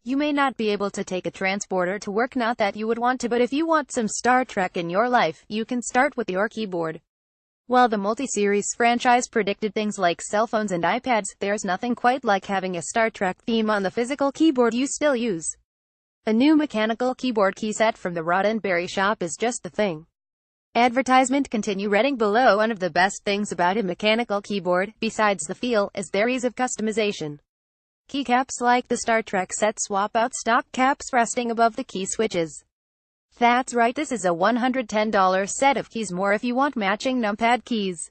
You may not be able to take a transporter to work, not that you would want to, but if you want some Star Trek in your life, you can start with your keyboard. While the multi-series franchise predicted things like cell phones and iPads, there's nothing quite like having a Star Trek theme on the physical keyboard you still use. A new mechanical keyboard key set from the Roddenberry shop is just the thing. Advertisement continue reading below. One of the best things about a mechanical keyboard, besides the feel, is their ease of customization. Keycaps like the Star Trek set swap out stock caps resting above the key switches. That's right, this is a $110 set of keys, more if you want matching numpad keys.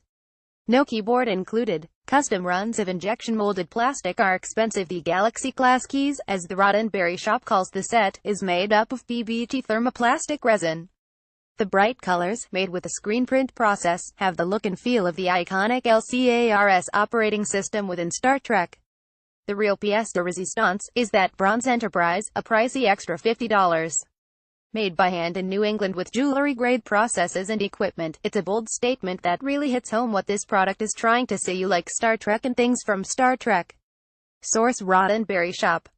No keyboard included. Custom runs of injection molded plastic are expensive. The Galaxy class keys, as the Roddenberry shop calls the set, is made up of PBT thermoplastic resin. The bright colors, made with a screen print process, have the look and feel of the iconic LCARS operating system within Star Trek. The real pièce de résistance is that bronze Enterprise, a pricey extra $50. Made by hand in New England with jewelry-grade processes and equipment, it's a bold statement that really hits home what this product is trying to say. You like Star Trek and things from Star Trek. Source: Roddenberry Shop.